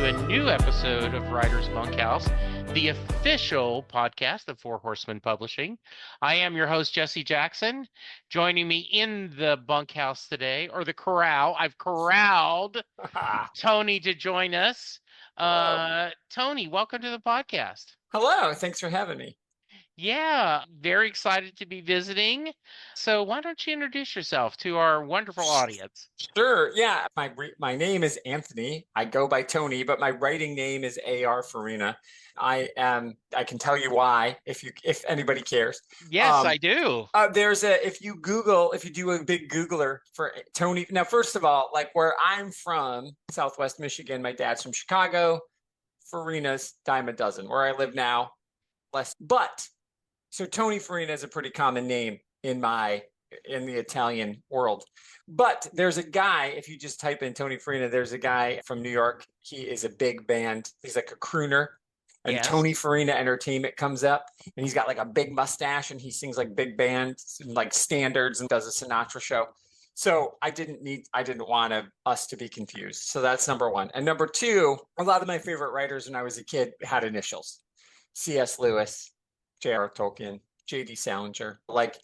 to a new episode of Writer's Bunkhouse, the official podcast of Four Horsemen Publishing. I am your host, Jesse Jackson. Joining me in the bunkhouse today, or the corral, I've corralled Tony to join us. Tony, welcome to the podcast. Hello, thanks for having me. Yeah, very excited to be visiting. So why don't you introduce yourself to our wonderful audience? Sure. Yeah. My name is Anthony. I go by Tony, but my writing name is Farina. I can tell you why if anybody cares. Yes, I do. If you do a big Googler for Tony. Now, first of all, like where I'm from, Southwest Michigan, my dad's from Chicago. Farina's dime a dozen. Where I live now, less. But so Tony Farina is a pretty common name in the Italian world. But there's a guy, if you just type in Tony Farina, there's a guy from New York. He is a big band. He's like a crooner. And yes. Tony Farina Entertainment comes up and he's got like a big mustache and he sings like big band, like standards and does a Sinatra show. So I didn't want us to be confused. So that's number one. And number two, a lot of my favorite writers when I was a kid had initials. C.S. Lewis, J.R. Tolkien, J.D. Salinger, like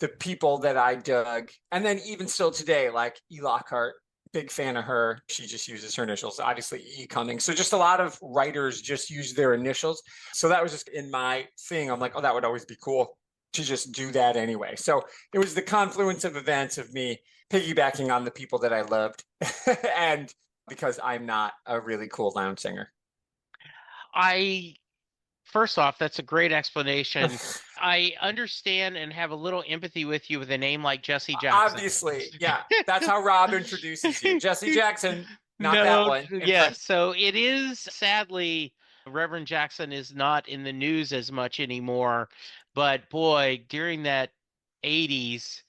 the people that I dug. And then even still today, like E. Lockhart, big fan of her. She just uses her initials, obviously E. Cummings. So just a lot of writers just use their initials. So that was just in my thing. I'm like, oh, that would always be cool to just do that anyway. So it was the confluence of events of me piggybacking on the people that I loved. And because I'm not a really cool lounge singer. First off, that's a great explanation. I understand and have a little empathy with you with a name like Jesse Jackson. Obviously, yeah. That's how Rob introduces you. Jesse Jackson, not that one. Yeah, so it is, sadly, Reverend Jackson is not in the news as much anymore. But boy, during that 80s,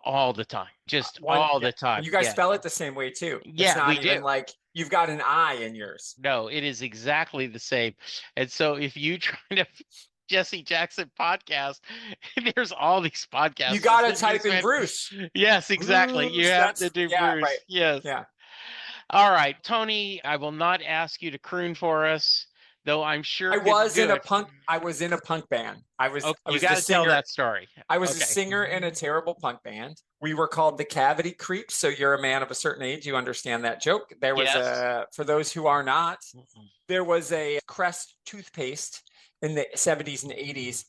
all the time, the time. You guys spell it the same way too. Yeah, it's not we even do. Like you've got an I in yours. No, it is exactly the same. And so if you try to Jesse Jackson podcast, there's all these podcasts. You got to type in Bruce. Yes, exactly. Bruce, you have to do Bruce. Right. Yes. Yeah. All right, Tony, I will not ask you to croon for us, though I'm sure I was in a punk band. You got to tell that story. I was a singer in a terrible punk band. We were called the Cavity Creeps. So you're a man of a certain age. You understand that joke. There was for those who are not, there was a Crest toothpaste in the 70s and 80s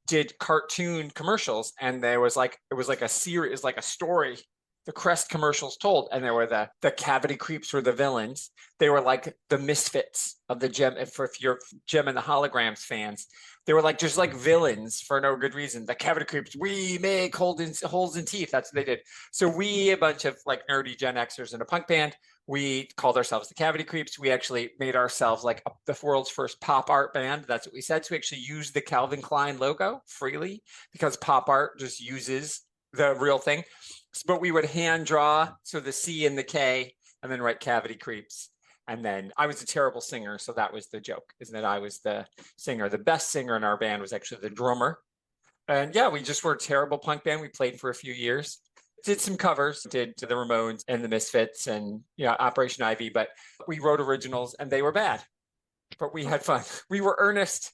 did cartoon commercials. And it was like a series, like a story. The Crest commercials told, and there were the Cavity Creeps were the villains. They were like the misfits of the Gem. If you're Gem and the Holograms fans, they were just like villains for no good reason. The Cavity Creeps, we make holes in teeth. That's what they did. So we, a bunch of like nerdy Gen Xers in a punk band, we called ourselves the Cavity Creeps. We actually made ourselves like the world's first pop art band. That's what we said. So we actually used the Calvin Klein logo freely because pop art just uses the real thing. But we would hand draw, so the C and the K, and then write Cavity Creeps. And then I was a terrible singer, so that was the joke, is that I was the singer. The best singer in our band was actually the drummer. And yeah, we just were a terrible punk band. We played for a few years, did some covers, did to the Ramones and the Misfits and Operation Ivy, but we wrote originals and they were bad. But we had fun. We were earnest.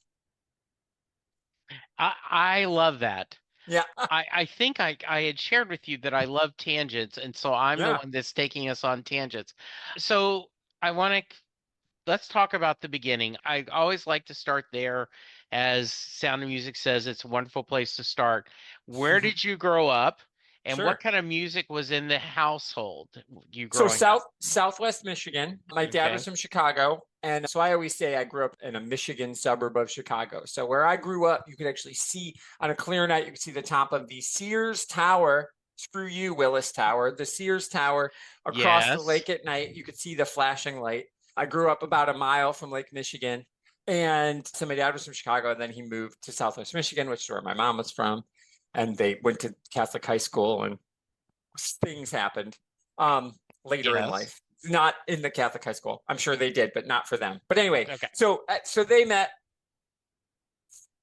I love that. Yeah. I think I had shared with you that I love tangents, and so I'm the one that's taking us on tangents. So let's talk about the beginning. I always like to start there. As Sound of Music says, it's a wonderful place to start. Where did you grow up, and what kind of music was in the household you growing up? Southwest Michigan. My dad was from Chicago. And so I always say I grew up in a Michigan suburb of Chicago. So where I grew up, you could actually see on a clear night, you could see the top of the Sears Tower. Screw you, Willis Tower. The Sears Tower across the lake at night. You could see the flashing light. I grew up about a mile from Lake Michigan. And so my dad was from Chicago. And then he moved to Southwest Michigan, which is where my mom was from. And they went to Catholic high school and things happened later in life. Not in the Catholic high school. I'm sure they did, but not for them. But anyway, so they met.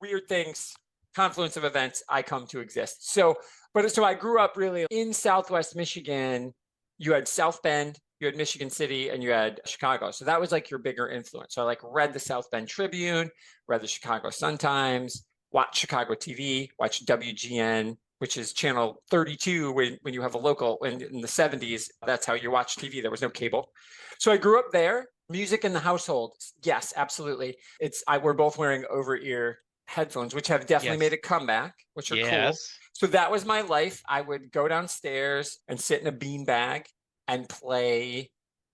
Weird things, confluence of events, I come to exist. So I grew up really in Southwest Michigan. You had South Bend, you had Michigan City, and you had Chicago. So that was like your bigger influence. So I like read the South Bend Tribune, read the Chicago Sun-Times, watched Chicago TV, watched WGN, which is channel 32 when you have a local in the 70s. That's how you watch TV. There was no cable. So I grew up there. Music in the household. Yes, absolutely. We're both wearing over-ear headphones, which have definitely made a comeback, which are cool. So that was my life. I would go downstairs and sit in a beanbag and play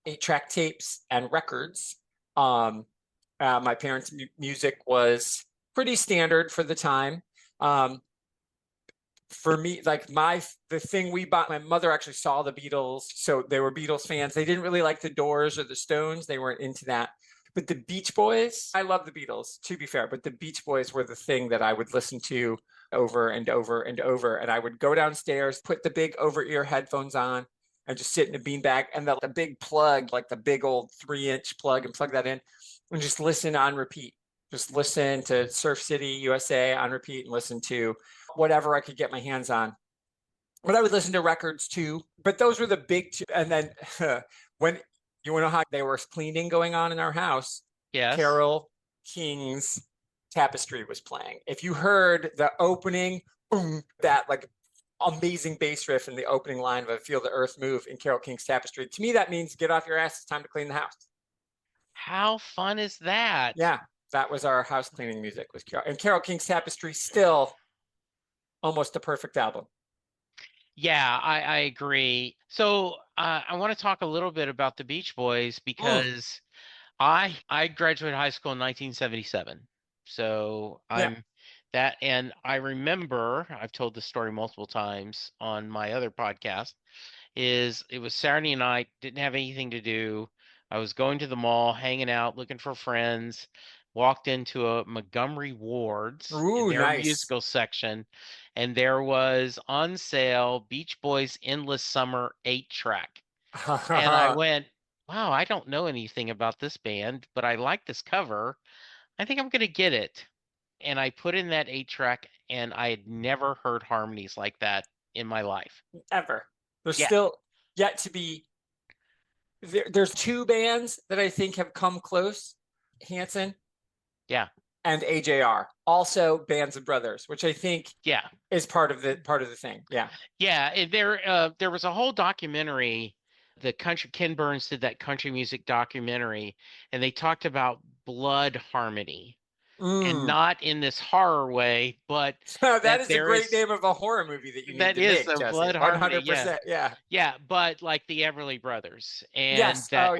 8-track tapes and records. My parents' music was pretty standard for the time. For me, like the thing we bought, my mother actually saw the Beatles, so they were Beatles fans. They didn't really like the Doors or the Stones. They weren't into that. But the Beach Boys, I love the Beatles, to be fair, but the Beach Boys were the thing that I would listen to over and over and over. And I would go downstairs, put the big over-ear headphones on, and just sit in a beanbag, and the big plug, like the big old 3-inch plug, and plug that in, and just listen on repeat. Just listen to Surf City USA on repeat, and listen to whatever I could get my hands on. But I would listen to records too. But those were the big two. And then when you want to know how there was cleaning going on in our house, Carole King's Tapestry was playing. If you heard the opening, boom, that like amazing bass riff in the opening line of I Feel the Earth Move in Carole King's Tapestry, to me that means get off your ass, it's time to clean the house. How fun is that? Yeah, that was our house cleaning music, was Carole. And Carole King's Tapestry still almost a perfect album. Yeah, I agree. So I want to talk a little bit about the Beach Boys because I graduated high school in 1977. So I'm that, and I remember, I've told this story multiple times on my other podcast, it was Saturday night, didn't have anything to do. I was going to the mall, hanging out, looking for friends, walked into a Montgomery Ward's in their musical section, and there was on sale Beach Boys Endless Summer 8-track. And I went, wow, I don't know anything about this band, but I like this cover. I think I'm going to get it. And I put in that 8-track, and I had never heard harmonies like that in my life. Ever. There's still yet to be. There's two bands that I think have come close. Hanson. Yeah. And AJR. Also bands of brothers, which I think is part of the thing. Yeah. Yeah. There was a whole documentary. Ken Burns did that country music documentary, and they talked about blood harmony. And not in this horror way, but that is a great name of a horror movie that you need to make, Jesse. Blood 100%. Yeah, but like the Everly Brothers, and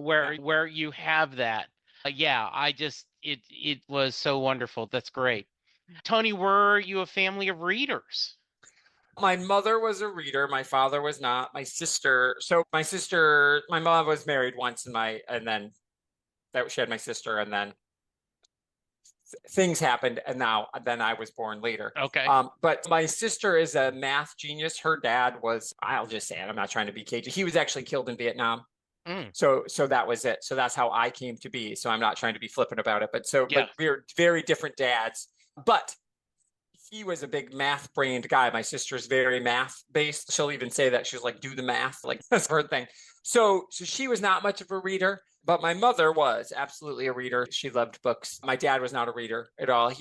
where you have that. It was so wonderful. That's great. Tony, were you a family of readers? My mother was a reader. My father was not. My mom was married once, and then she had my sister, and then things happened, and then I was born later. Okay. But my sister is a math genius. Her dad was, I'll just say it, I'm not trying to be cagey. He was actually killed in Vietnam. So that was it. So that's how I came to be. So I'm not trying to be flippant about it. But we're very different dads. But he was a big math brained guy. My sister's very math based. She'll even say that. She's like, do the math. Like, that's her thing. So she was not much of a reader. But my mother was absolutely a reader. She loved books. My dad was not a reader at all.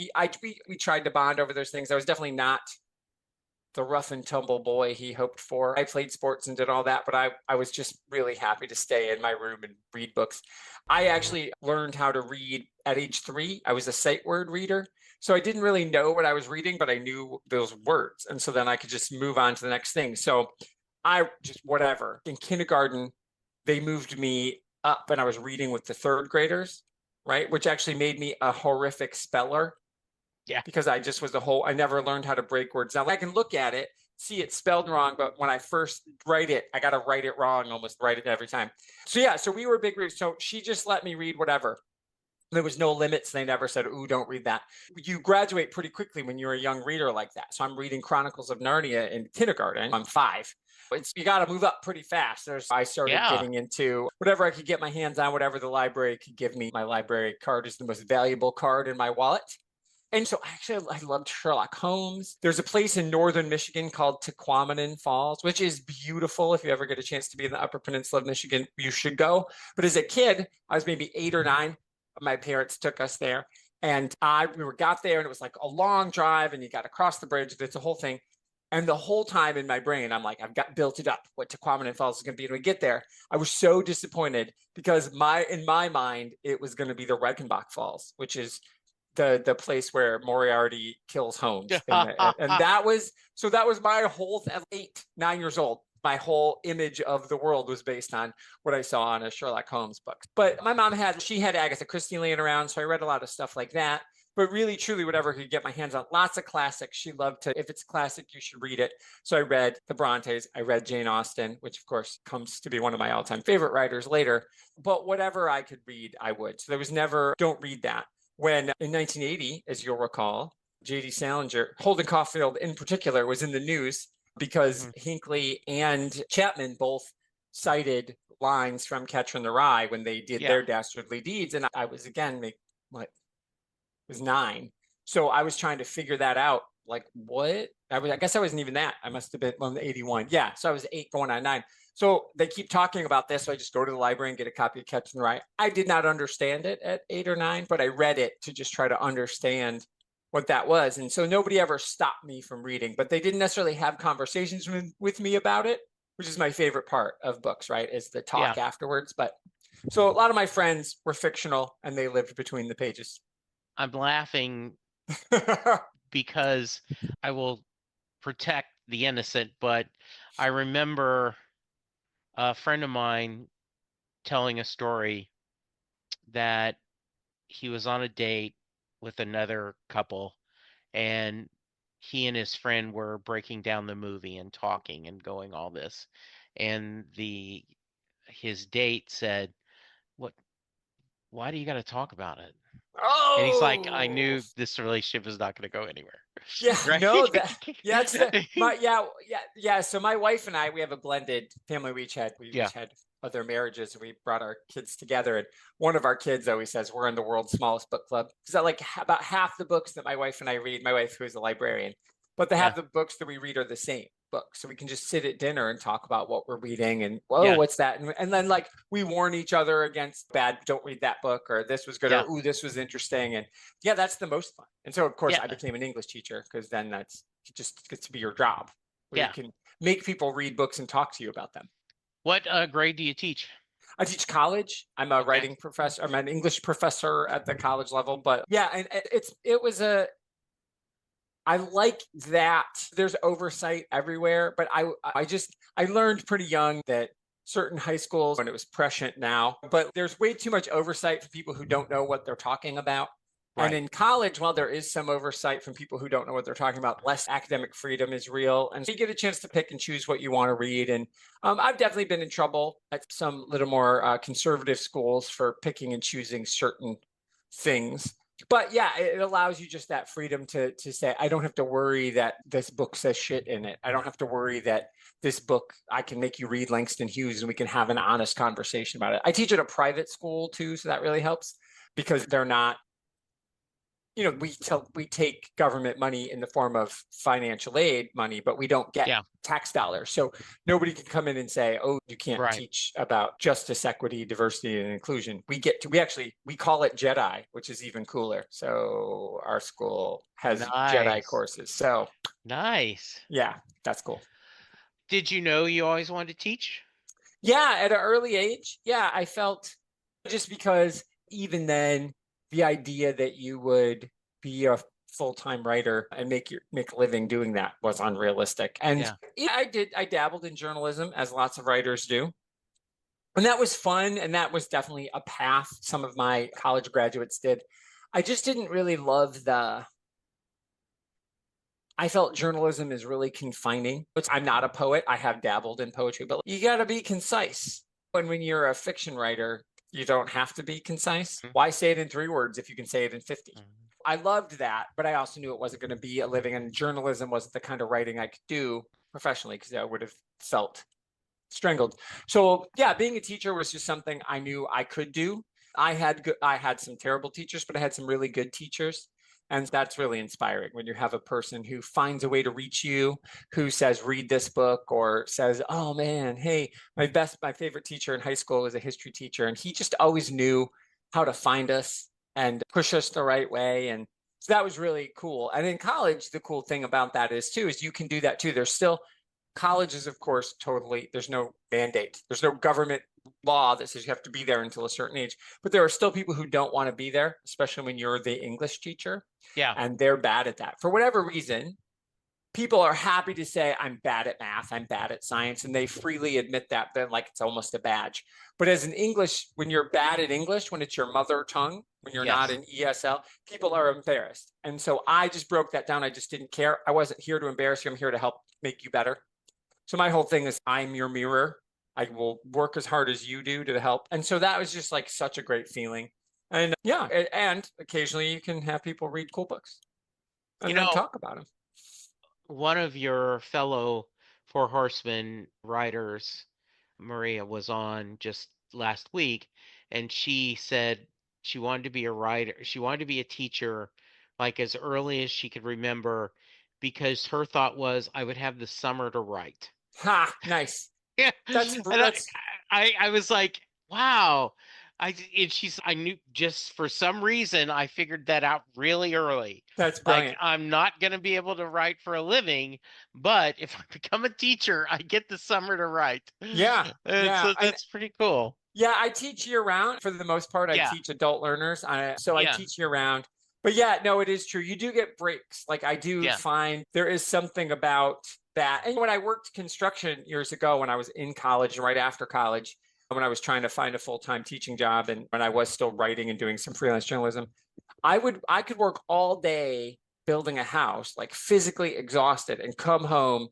We tried to bond over those things. I was definitely not the rough and tumble boy he hoped for. I played sports and did all that, but I was just really happy to stay in my room and read books. I actually learned how to read at age 3. I was a sight word reader. So I didn't really know what I was reading, but I knew those words. And so then I could just move on to the next thing. So I just, whatever. In kindergarten, they moved me up and I was reading with the 3rd graders, right? Which actually made me a horrific speller. Yeah. Because I just was I never learned how to break words. Now I can look at it, see it spelled wrong, but when I first write it, I got to write it wrong, almost write it every time. So we were big readers. So she just let me read whatever. There was no limits. They never said, ooh, don't read that. You graduate pretty quickly when you're a young reader like that. So I'm reading Chronicles of Narnia in kindergarten. I'm 5. You got to move up pretty fast. I started getting into whatever I could get my hands on, whatever the library could give me. My library card is the most valuable card in my wallet. And so actually, I loved Sherlock Holmes. There's a place in northern Michigan called Tequamanen Falls, which is beautiful. If you ever get a chance to be in the Upper Peninsula of Michigan, you should go. But as a kid, I was maybe 8 or 9. My parents took us there. And got there, and it was like a long drive, and you got to cross the bridge. It's a whole thing. And the whole time in my brain, I'm like, I've got built it up what Tequamanen Falls is going to be. And we get there, I was so disappointed because in my mind, it was going to be the Reichenbach Falls, which is the place where Moriarty kills Holmes. And that was my whole 8, 9 years old. My whole image of the world was based on what I saw on a Sherlock Holmes book. But my mom had Agatha Christie laying around, so I read a lot of stuff like that. But really, truly, whatever I could get my hands on, lots of classics. She loved to, if it's classic, you should read it. So I read the Brontes. I read Jane Austen, which of course comes to be one of my all-time favorite writers later. But whatever I could read, I would. So there was never, don't read that. When in 1980, as you'll recall, J.D. Salinger, Holden Caulfield in particular, was in the news because Hinckley and Chapman both cited lines from Catcher in the Rye when they did their dastardly deeds. And I was, again, was 9. So I was trying to figure that out. Like, what? I guess I wasn't even that. I must have been 81. Yeah. So I was 8 going on 9. So they keep talking about this. So I just go to the library and get a copy of Catcher in the Rye. I did not understand it at 8 or 9, but I read it to just try to understand what that was. And so nobody ever stopped me from reading, but they didn't necessarily have conversations with me about it, which is my favorite part of books, right? Is the talk afterwards. But so a lot of my friends were fictional and they lived between the pages. I'm laughing because I will protect the innocent, but I remember a friend of mine telling a story that he was on a date with another couple, and he and his friend were breaking down the movie and talking and going all this, and his date said, "What? Why do you got to talk about it?" Oh, and he's like, "I knew this relationship was not going to go anywhere." Yeah, right? No, So my wife and I, we have a blended family. We each had other marriages, and we brought our kids together. And one of our kids always says we're in the world's smallest book club because like about half the books that my wife and I read. My wife, who is a librarian, but half the books that we read are the same books, so we can just sit at dinner and talk about what we're reading and what's that, and then like we warn each other against bad, don't read that book, or this was good, or ooh, this was interesting, and that's the most fun. And so of course I became an English teacher because then it just gets to be your job where you can make people read books and talk to you about them. What grade do you teach? I teach college. I'm a writing professor. I'm an English professor at the college level, but and I like that there's oversight everywhere, but I learned pretty young that certain high schools, and it was prescient now, but there's way too much oversight for people who don't know what they're talking about. Right. And in college, while there is some oversight from people who don't know what they're talking about, less academic freedom is real. And so you get a chance to pick and choose what you want to read. And I've definitely been in trouble at some little more conservative schools for picking and choosing certain things. But it allows you just that freedom to say, I don't have to worry that this book says shit in it. I don't have to worry that this book, I can make you read Langston Hughes and we can have an honest conversation about it. I teach at a private school too, so that really helps because they're not, we take government money in the form of financial aid money, but we don't get tax dollars. So nobody can come in and say, oh, you can't teach about justice, equity, diversity, and inclusion. We call it Jedi, which is even cooler. So our school has Jedi courses. So nice. Yeah, that's cool. Did you know you always wanted to teach? Yeah, at an early age. Yeah, I felt just because even then, the idea that you would be a full-time writer and make a living doing that was unrealistic. And I dabbled in journalism, as lots of writers do. And that was fun. And that was definitely a path some of my college graduates did. I just didn't really love I felt journalism is really confining. I'm not a poet. I have dabbled in poetry, but you got to be concise. And when you're a fiction writer, you don't have to be concise. Mm-hmm. Why say it in 3 words if you can say it in 50? Mm-hmm. I loved that, but I also knew it wasn't going to be a living, and journalism wasn't the kind of writing I could do professionally because I would have felt strangled. So being a teacher was just something I knew I could do. I had some terrible teachers, but I had some really good teachers. And that's really inspiring when you have a person who finds a way to reach you, who says, read this book, or says, oh man, hey, my favorite teacher in high school was a history teacher. And he just always knew how to find us and push us the right way. And so that was really cool. And in college, the cool thing about that is too, is you can do that too. There's still colleges, of course, totally, there's no mandate. There's no government law that says you have to be there until a certain age. But there are still people who don't want to be there, especially when you're the English teacher. Yeah. And they're bad at that. For whatever reason, people are happy to say, I'm bad at math, I'm bad at science, and they freely admit that. Then, like, it's almost a badge. But as an English, when you're bad at English, when it's your mother tongue, when you're not in ESL, people are embarrassed. And so I just broke that down. I just didn't care. I wasn't here to embarrass you. I'm here to help make you better. So my whole thing is, I'm your mirror. I will work as hard as you do to help. And so that was just like such a great feeling. And yeah, and occasionally you can have people read cool books and then talk about them. One of your fellow Four Horsemen writers, Maria, was on just last week, and she said she wanted to be a writer. She wanted to be a teacher like as early as she could remember because her thought was, I would have the summer to write. Ha, nice. Yeah. That's I was like, wow. I knew just for some reason I figured that out really early. That's Like, brilliant. I'm not going to be able to write for a living, but if I become a teacher, I get the summer to write. Yeah. Yeah. So that's pretty cool. Yeah, I teach year round for the most part. I Yeah. teach adult learners. So I Yeah. teach year round. But yeah, no, it is true. You do get breaks. Like I do Yeah. find there is something about that. And when I worked construction years ago, when I was in college and right after college, when I was trying to find a full-time teaching job and when I was still writing and doing some freelance journalism, I could work all day building a house, like physically exhausted, and come home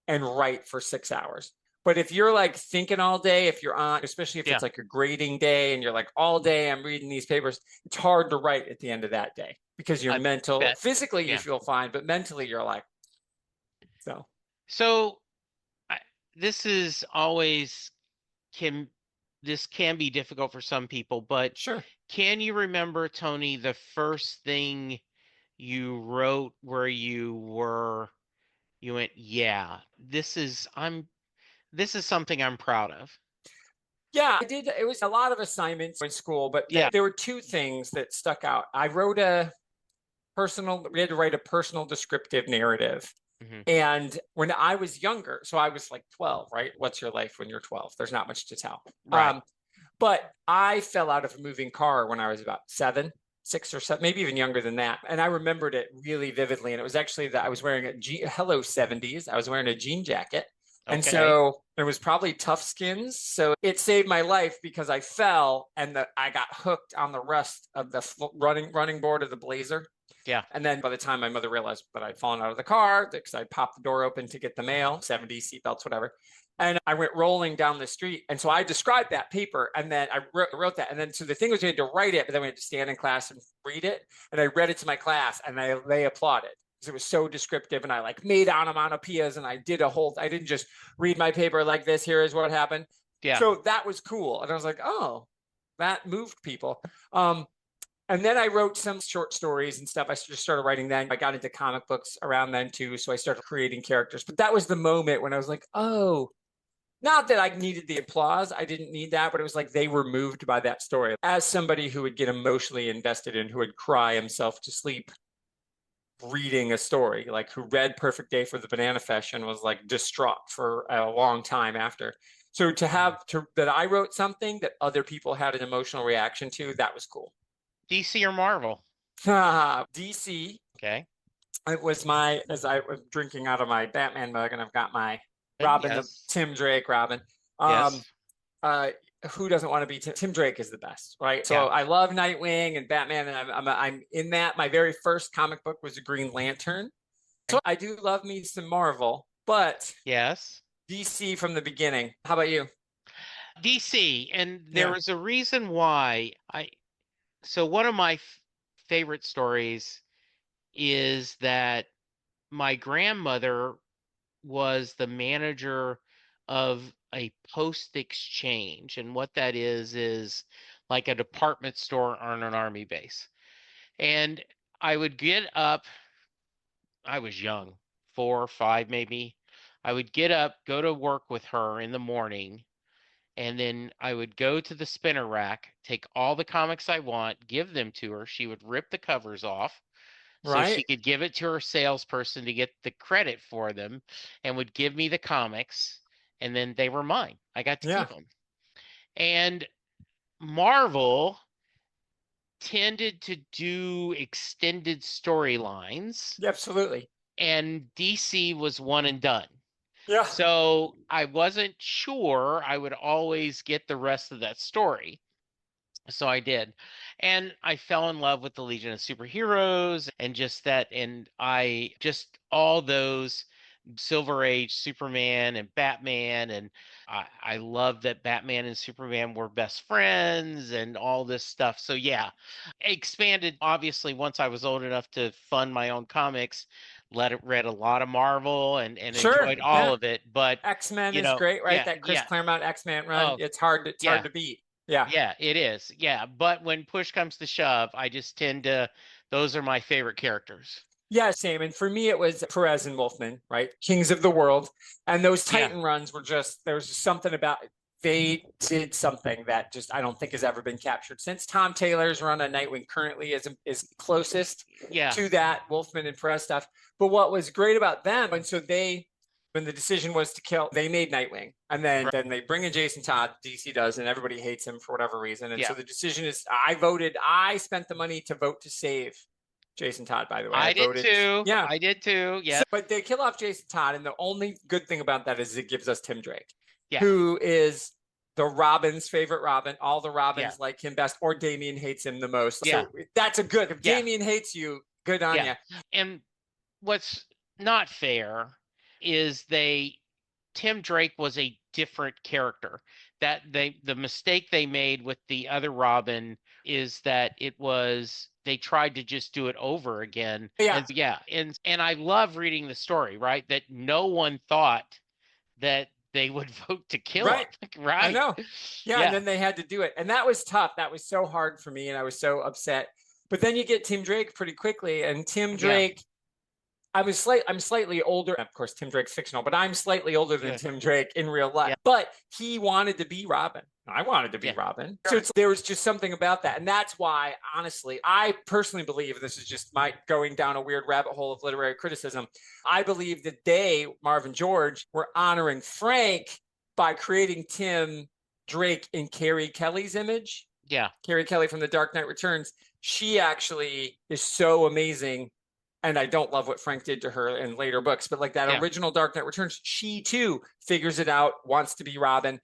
and write for 6 hours. But if you're like thinking all day, if you're on, especially if it's like a grading day and you're like all day, I'm reading these papers, it's hard to write at the end of that day because you're mental. Physically, you feel fine, but mentally, you're like, so. So this is always this can be difficult for some people, but sure. Can you remember, Tony, the first thing you wrote where you went, yeah, this is something I'm proud of? Yeah, I did. It was a lot of assignments in school, but there were two things that stuck out. I wrote we had to write a personal descriptive narrative. Mm-hmm. And when I was younger, so I was like 12, right? What's your life when you're 12? There's not much to tell. Right. But I fell out of a moving car when I was about 6 or 7, maybe even younger than that. And I remembered it really vividly. And it was actually that I was wearing hello 70s. I was wearing a jean jacket. And so it was probably tough skins. So it saved my life because I fell and I got hooked on the rust of the running board of the Blazer. Yeah. And then by the time my mother realized that I'd fallen out of the car, because I popped the door open to get the mail, 70s, seatbelts, whatever. And I went rolling down the street. And so I described that paper and then I wrote that. And then so the thing was we had to write it, but then we had to stand in class and read it. And I read it to my class and they applauded because it was so descriptive. And I like made onomatopoeias and I didn't just read my paper like this. Here is what happened. Yeah. So that was cool. And I was like, oh, that moved people. And then I wrote some short stories and stuff. I just started writing then. I got into comic books around then too. So I started creating characters. But that was the moment when I was like, oh, not that I needed the applause. I didn't need that. But it was like they were moved by that story. As somebody who would get emotionally invested in, who would cry himself to sleep reading a story, like who read Perfect Day for the Banana Fish and was like distraught for a long time after. So that I wrote something that other people had an emotional reaction to, that was cool. DC or Marvel? DC. Okay. It was as I was drinking out of my Batman mug, and I've got my Robin, the Tim Drake Robin. Who doesn't want to be Tim Drake is the best, right? So I love Nightwing and Batman, and I'm in that. My very first comic book was a Green Lantern. So I do love me some Marvel, but DC from the beginning. How about you? DC, and there was a reason why So one of my favorite stories is that my grandmother was the manager of a post exchange. And what that is like a department store on an army base. And I would get up. I was young, 4 or 5 maybe. I would get up, go to work with her in the morning, and then I would go to the spinner rack, take all the comics I want, give them to her. She would rip the covers off so she Right. could give it to her salesperson to get the credit for them and would give me the comics, and then they were mine. I got to Yeah. keep them. And Marvel tended to do extended storylines, Absolutely. and DC was one and done. Yeah. So I wasn't sure I would always get the rest of that story. So I did. And I fell in love with the Legion of Superheroes and just that. And I just all those Silver Age Superman and Batman. And I love that Batman and Superman were best friends and all this stuff. So yeah, expanded obviously once I was old enough to fund my own comics. Read a lot of Marvel and Sure. enjoyed all Yeah. of it. But X-Men is great, right? yeah, That Chris yeah. Claremont X-Men run. Oh, It's hard yeah. to beat. Yeah. Yeah, it is. Yeah, but when push comes to shove, I just tend to, those are my favorite characters. Yeah, same. And for me, it was Perez and Wolfman, right? Kings of the world. And those Yeah, Titan runs were just, there was just something about they did something that just I don't think has ever been captured since. Tom Taylor's run on Nightwing currently is closest yeah, to that Wolfman and Perez stuff. But what was great about them, and so they, when the decision was to kill, they made Nightwing, and then right. they bring in Jason Todd. DC does, and everybody hates him for whatever reason. And Yeah. so the decision is, I spent the money to vote to save Jason Todd, by the way. I did voted. too. Yeah. I did too. Yeah. So, but they kill off Jason Todd, and the only good thing about that is it gives us Tim Drake, Yeah. who is the Robin's favorite Robin. All the Robins Yeah. like him best, or Damian hates him the most. Yeah. So that's a good. If Yeah. Damian hates you, good on you. And what's not fair is Tim Drake was a different character. That the mistake they made with the other Robin is that they tried to just do it over again. Yeah. And I love reading the story, right? That no one thought that they would vote to kill him. Right. I know. Yeah, and then they had to do it. And that was tough. That was so hard for me, and I was so upset. But then you get Tim Drake pretty quickly, and Tim Drake, I'm slightly older. Of course, Tim Drake's fictional, but I'm slightly older than Tim Drake in real life. Yeah. But he wanted to be Robin. I wanted to be Robin. So there was just something about that. And that's why, honestly, I personally believe, this is just my going down a weird rabbit hole of literary criticism. I believe that Marv and George, were honoring Frank by creating Tim Drake in Carrie Kelly's image. Yeah. Carrie Kelly from The Dark Knight Returns. She actually is so amazing. And I don't love what Frank did to her in later books, but like that original Dark Knight Returns, she too figures it out, wants to be Robin,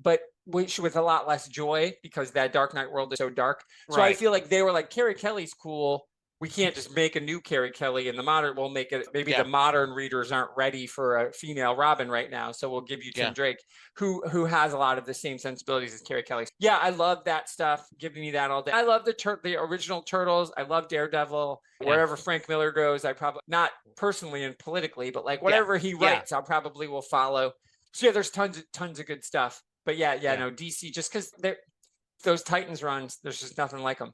but with a lot less joy because that Dark Knight world is so dark. So I feel like they were like, Carrie Kelly's cool. We can't just make a new Carrie Kelly in the modern. We'll make it. Maybe the modern readers aren't ready for a female Robin right now. So we'll give you Tim Drake, who has a lot of the same sensibilities as Carrie Kelly. Yeah, I love that stuff. Give me that all day. I love the original Turtles. I love Daredevil. Wherever Frank Miller goes, I probably, not personally and politically, but like whatever he writes, I'll probably will follow. So yeah, there's tons of good stuff. But no, DC, just because those Titans runs, there's just nothing like them.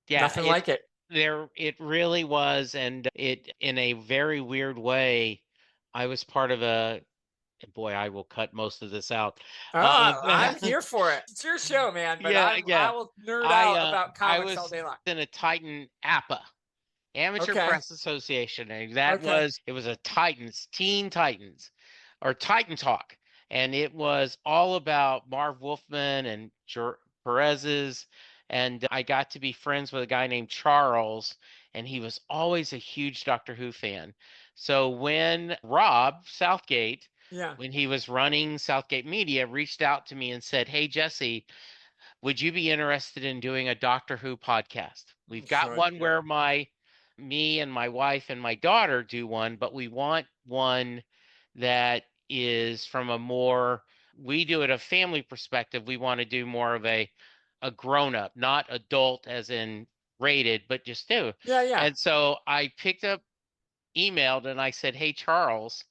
Yeah, nothing like it. It really was, and it, in a very weird way, I was part of boy, I will cut most of this out. I'm here for it. It's your show, man. But I will nerd out about comics all day long. In a Titan APA, Amateur Press Association, and it was a Teen Titans, or Titan Talk, and it was all about Marv Wolfman and Perez's. And I got to be friends with a guy named Charles, and he was always a huge Doctor Who fan. So when Rob Southgate, when he was running Southgate Media, reached out to me and said, "Hey, Jesse, would you be interested in doing a Doctor Who podcast? We've got one where me and my wife and my daughter do one, but we want one that is from we do it a family perspective. We want to do more of a grown-up, not adult as in rated, but just do." And so I emailed and I said, "Hey, Charles,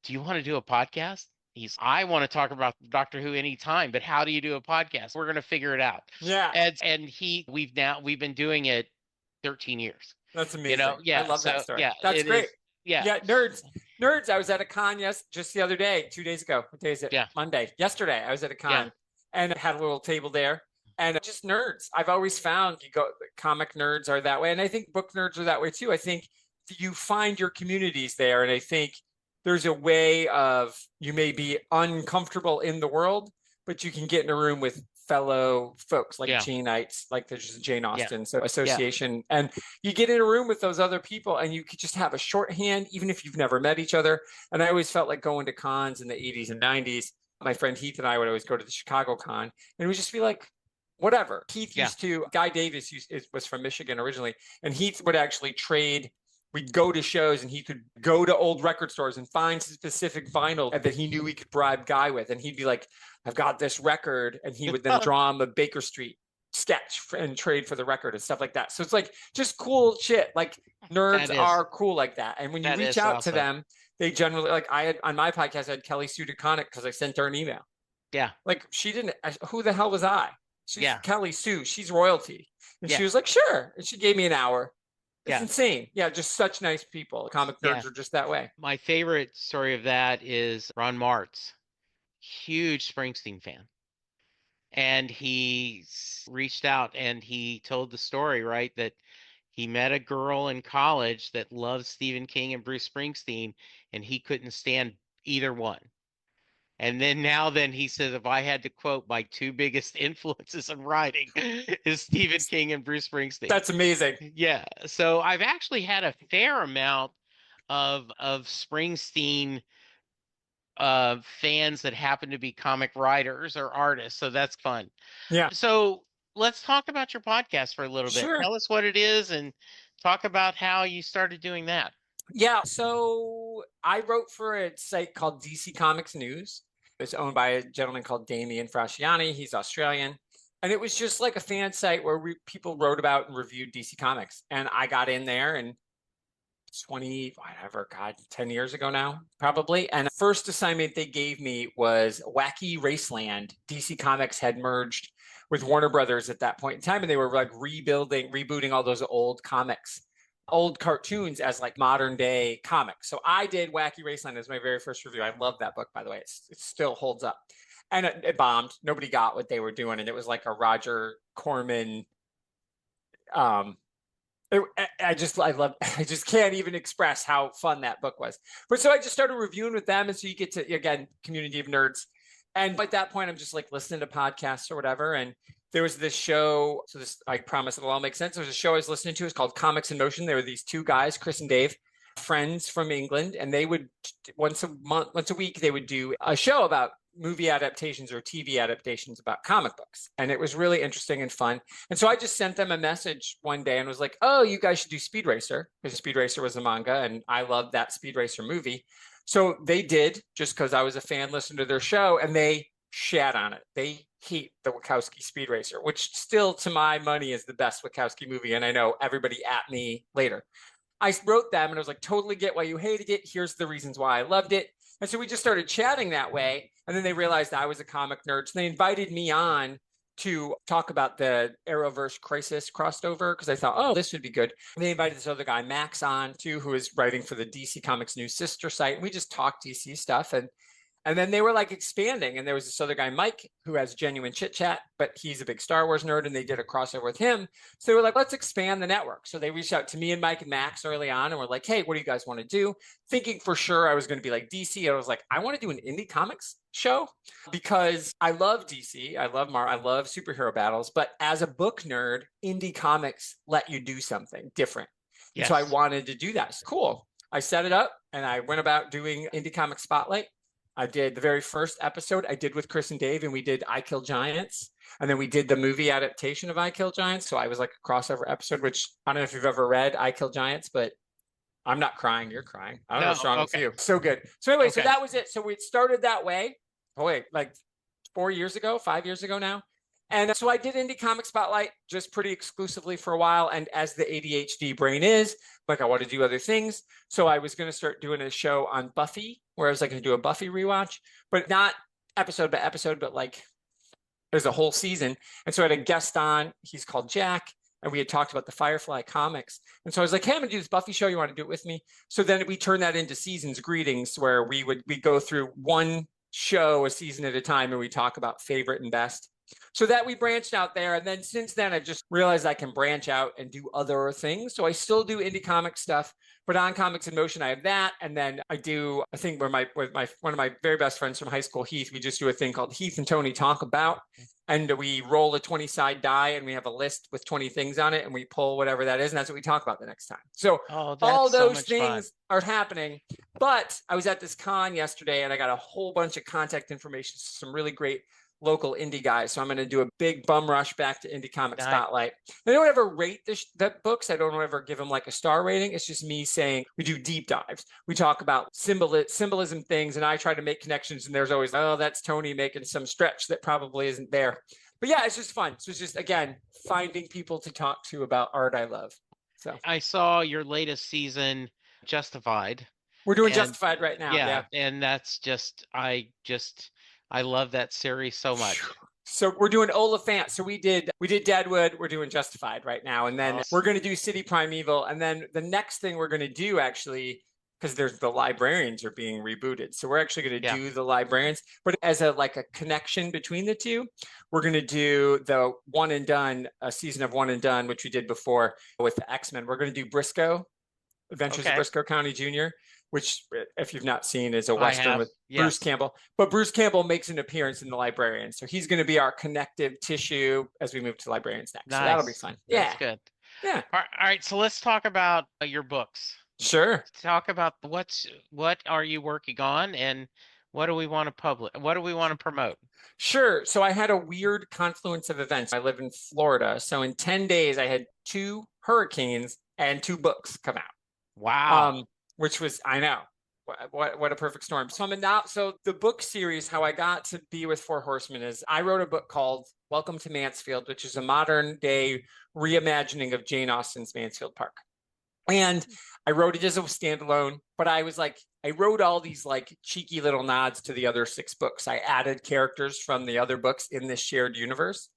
do you want to do a podcast?" I want to talk about Doctor Who anytime, but how do you do a podcast? We're going to figure it out. Yeah. And we've been doing it 13 years. That's You know, amazing. I yeah. love that So story. yeah, That's it great. is. Yeah, Yeah, nerds. I was at a con just the other day, 2 days ago. What day is it? yeah, Monday. Yesterday, I was at a yeah, con and had a little table there, and just nerds. I've always found comic nerds are that way, and I think book nerds are that way too. I think you find your communities there, and I think there's a way of you may be uncomfortable in the world, but you can get in a room with fellow folks like yeah, Janeites, like there's Jane yeah, Austen so yeah. association, and you get in a room with those other people and you could just have a shorthand, even if you've never met each other. And I always felt like going to cons in the 80s and 90s. My friend Heath and I would always go to the Chicago con and it would just be like, whatever. Heath Yeah. used to, Guy Davis was from Michigan originally, and Heath would actually trade. We'd go to shows and he could go to old record stores and find specific vinyl that he knew he could bribe Guy with. And he'd be like, I've got this record. And he would then draw him a Baker Street sketch and trade for the record and stuff like that. So it's like just cool shit. Like nerds are cool like that. And when you reach out to them, they generally, like I had on my podcast, I had Kelly Sue DeConnick because I sent her an email. Yeah. Like she didn't, who the hell was I? She's Kelly Sue. She's royalty. And she was like, sure. And she gave me an hour. It's insane. Yeah, just such nice people. Comic nerds are just that way. My favorite story of that is Ron Martz, huge Springsteen fan. And he reached out and he told the story, right, that he met a girl in college that loved Stephen King and Bruce Springsteen, and he couldn't stand either one. And then he says, if I had to quote my two biggest influences in writing is Stephen King and Bruce Springsteen. That's amazing. Yeah. So I've actually had a fair amount of Springsteen fans that happen to be comic writers or artists. So that's fun. Yeah. So let's talk about your podcast for a little bit. Tell us what it is and talk about how you started doing that. Yeah. So I wrote for a site called DC Comics News. It's owned by a gentleman called Damien Frasciani. He's Australian. And it was just like a fan site where people wrote about and reviewed DC Comics. And I got in there and 10 years ago now, probably. And the first assignment they gave me was Wacky Raceland. DC Comics had merged with Warner Brothers at that point in time. And they were like rebooting all those old comics, old cartoons as like modern day comics. So I did Wacky Raceland as my very first review. I love that book, by the way. It still holds up. And it bombed. Nobody got what they were doing. And it was like a Roger Corman. I just can't even express how fun that book was. But so I just started reviewing with them. And so you get to, again, community of nerds. And at that point, I'm just like listening to podcasts or whatever. And there was this show. So I promise it'll all make sense. There was a show I was listening to. It's called Comics in Motion. There were these two guys, Chris and Dave, friends from England. And they would once a week, they would do a show about movie adaptations or TV adaptations about comic books. And it was really interesting and fun. And so I just sent them a message one day and was like, oh, you guys should do Speed Racer, because Speed Racer was a manga and I loved that Speed Racer movie. So they did, just because I was a fan, listened to their show, and they shat on it. They hate the Wachowski Speed Racer, which still, to my money, is the best Wachowski movie. And I know everybody at me later. I wrote them and I was like, totally get why you hated it. Here's the reasons why I loved it. And so we just started chatting that way. And then they realized I was a comic nerd. So they invited me on to talk about the Arrowverse Crisis crossover, because I thought, oh, this would be good. And they invited this other guy, Max, on too, who is writing for the DC Comics News sister site. And we just talked DC stuff. And then they were like expanding. And there was this other guy, Mike, who has genuine chit chat, but he's a big Star Wars nerd. And they did a crossover with him. So they were like, let's expand the network. So they reached out to me and Mike and Max early on and were like, hey, what do you guys want to do? Thinking for sure I was going to be like DC. I was like, I want to do an indie comics show because I love DC. I love I love superhero battles. But as a book nerd, indie comics let you do something different. Yes. So I wanted to do that. So cool. I set it up and I went about doing Indie Comic Spotlight. I did the very first episode I did with Chris and Dave, and we did I Kill Giants. And then we did the movie adaptation of I Kill Giants. So I was like a crossover episode, which I don't know if you've ever read I Kill Giants, but I'm not crying. You're crying. I don't know what's wrong with you. So good. So anyway, so that was it. So we started that way. Oh, wait, like 5 years ago now. And so I did Indie Comic Spotlight just pretty exclusively for a while. And as the ADHD brain is, like I want to do other things. So I was going to start doing a show on Buffy, where I was like going to do a Buffy rewatch, but not episode by episode, but like there's a whole season. And so I had a guest on, he's called Jack. and we had talked about the Firefly comics. And so I was like, hey, I'm going to do this Buffy show. You want to do it with me? So then we turned that into Seasons Greetings, where we go through one show a season at a time, and we talk about favorite and best. So that we branched out there. And then since then, I've just realized I can branch out and do other things. So I still do indie comic stuff, but on Comics in Motion, I have that. And then I do a thing where with one of my very best friends from high school, Heath, we just do a thing called Heath and Tony Talk About. And we roll a 20-side die, and we have a list with 20 things on it, and we pull whatever that is. And that's what we talk about the next time. So all those things are happening. But I was at this con yesterday, and I got a whole bunch of contact information, some really great local indie guys. So I'm going to do a big bum rush back to Indie Comic Spotlight. I don't ever rate the books. I don't ever give them like a star rating. It's just me saying we do deep dives. We talk about symbolism things, and I try to make connections. And there's always, oh, that's Tony making some stretch that probably isn't there. But yeah, it's just fun. So it's just, again, finding people to talk to about art I love. So I saw your latest season, Justified. We're doing Justified right now. Yeah. And that's I love that series so much. So we're doing Oliphant. So we did Deadwood. We're doing Justified right now. And then we're going to do City Primeval. And then the next thing we're going to do, actually, because the librarians are being rebooted. So we're actually going to do the librarians. But as a connection between the two, we're going to do the One and Done, a season of One and Done, which we did before with the X-Men. We're going to do Briscoe, Adventures of Briscoe County Jr., which, if you've not seen, is a Western with Bruce Campbell. But Bruce Campbell makes an appearance in the Librarian. So he's going to be our connective tissue as we move to Librarians next. Nice. So that'll be fun. That's good. Yeah. All right. So let's talk about your books. Sure. Talk about what are you working on, and what do we want to publish? What do we want to promote? Sure. So I had a weird confluence of events. I live in Florida. So in 10 days, I had 2 hurricanes and 2 books come out. Wow. Which was, I know, what a perfect storm. So so the book series, how I got to be with 4 Horsemen is I wrote a book called Welcome to Mansfield, which is a modern day reimagining of Jane Austen's Mansfield Park. And I wrote it as a standalone, but I wrote all these cheeky little nods to the other 6 books. I added characters from the other books in this shared universe.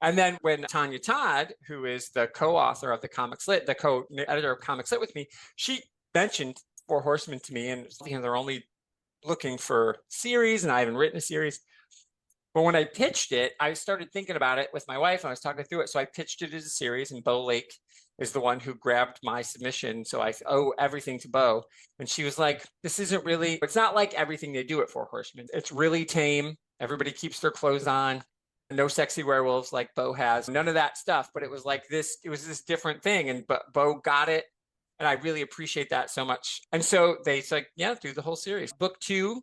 And then when Tanya Todd, who is the co-author of the Comics Lit, the co-editor of Comics Lit with me, she mentioned 4 Horsemen to me, and they're only looking for series, and I haven't written a series. But when I pitched it, I started thinking about it with my wife, and I was talking through it. So I pitched it as a series, and Bo Lake is the one who grabbed my submission. So I owe everything to Bo. And she was like, this isn't really, it's not like everything they do at 4 Horsemen. It's really tame. Everybody keeps their clothes on. No sexy werewolves like Bo has. None of that stuff. But it was this different thing. And Bo got it. And I really appreciate that so much. And so they said, do the whole series. Book 2,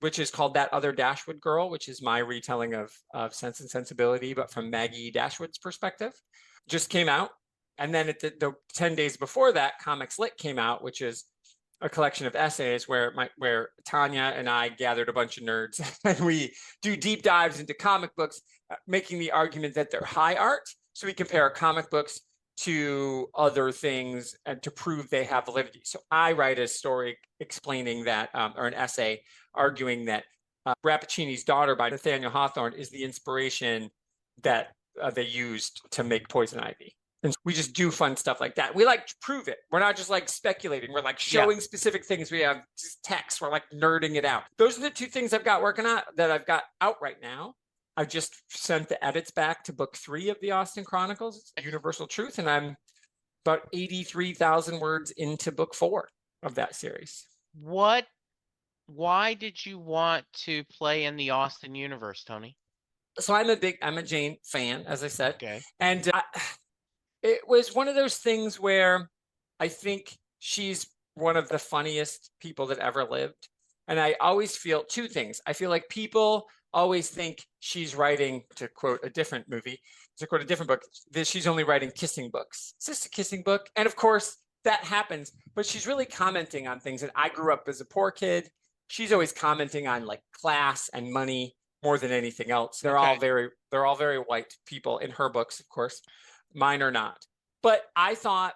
which is called That Other Dashwood Girl, which is my retelling of Sense and Sensibility, but from Maggie Dashwood's perspective, just came out. And then the 10 days before that, Comics Lit came out, which is a collection of essays where Tanya and I gathered a bunch of nerds and we do deep dives into comic books, making the argument that they're high art. So we compare comic books to other things and to prove they have validity. So I write a story explaining that, or an essay arguing that Rappaccini's Daughter by Nathaniel Hawthorne is the inspiration that they used to make Poison Ivy. And we just do fun stuff like that. We to prove it. We're not just speculating. We're showing specific things. We have text. We're nerding it out. Those are the 2 things I've got working on that I've got out right now. I've just sent the edits back to book 3 of the Austen Chronicles, Universal Truth, and I'm about 83,000 words into book 4 of that series. Why did you want to play in the Austen universe, Tony? So I'm a Jane fan, as I said. Okay. And it was one of those things where I think she's one of the funniest people that ever lived. And I always feel 2 things. I feel like people always think she's writing, to quote a different movie, to quote a different book, that she's only writing kissing books. Is this a kissing book? And of course, that happens, but she's really commenting on things. And I grew up as a poor kid. She's always commenting on class and money more than anything else. They're all very white people in her books, of course. Mine are not. But I thought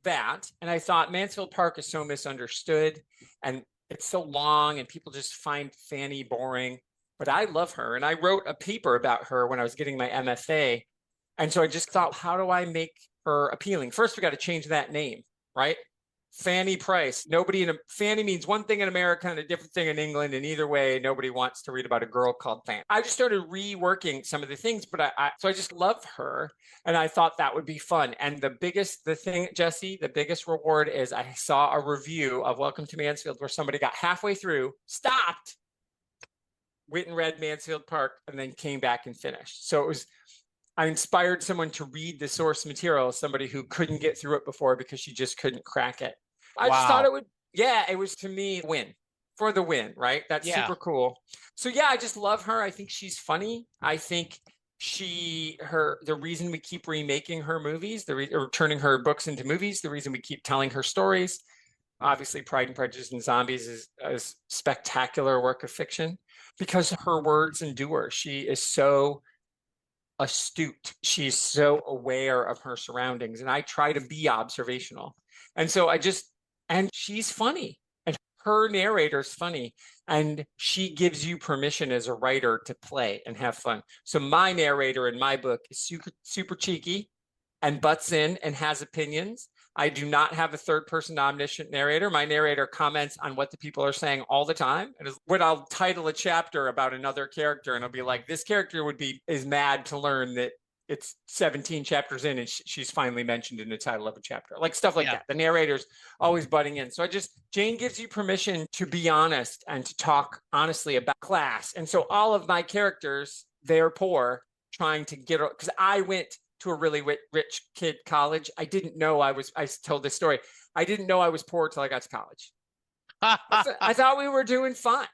that, and I thought Mansfield Park is so misunderstood, and it's so long, and people just find Fanny boring. But I love her, and I wrote a paper about her when I was getting my MFA, And so I just thought, how do I make her appealing? First, we got to change that name, right? Fanny Price. Fanny means one thing in America and a different thing in England. And either way, nobody wants to read about a girl called Fanny. I just started reworking some of the things, but so I just love her. And I thought that would be fun. And the thing, Jesse, the biggest reward is I saw a review of Welcome to Mansfield where somebody got halfway through, stopped, went and read Mansfield Park, and then came back and finished. So I inspired someone to read the source material, somebody who couldn't get through it before because she just couldn't crack it. I just thought it was to me for the win, right? That's super cool. So I just love her. I think she's funny. I think the reason we keep remaking her movies, or turning her books into movies, the reason we keep telling her stories, obviously Pride and Prejudice and Zombies is a spectacular work of fiction because her words endure. She is so astute. She's so aware of her surroundings. And I try to be observational. And so and she's funny. And her narrator's funny. And she gives you permission as a writer to play and have fun. So my narrator in my book is super, super cheeky and butts in and has opinions. I do not have a third person omniscient narrator. My narrator comments on what the people are saying all the time. And when I'll title a chapter about another character and I'll be like, this character is mad to learn that it's 17 chapters in and she's finally mentioned in the title of a chapter, like stuff like that. The narrator's always butting in. So Jane gives you permission to be honest and to talk honestly about class. And so all of my characters, they're poor, trying to get, because I went to a really rich kid college. I didn't know I told this story. I didn't know I was poor until I got to college. I thought we were doing fine.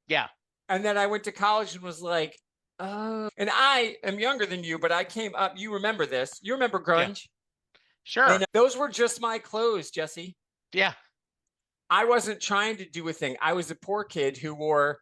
Yeah. And then I went to college and was like, oh, and I am younger than you, but I came up, you remember this. You remember grunge? Yeah. Sure. And those were just my clothes, Jesse. Yeah. I wasn't trying to do a thing. I was a poor kid who wore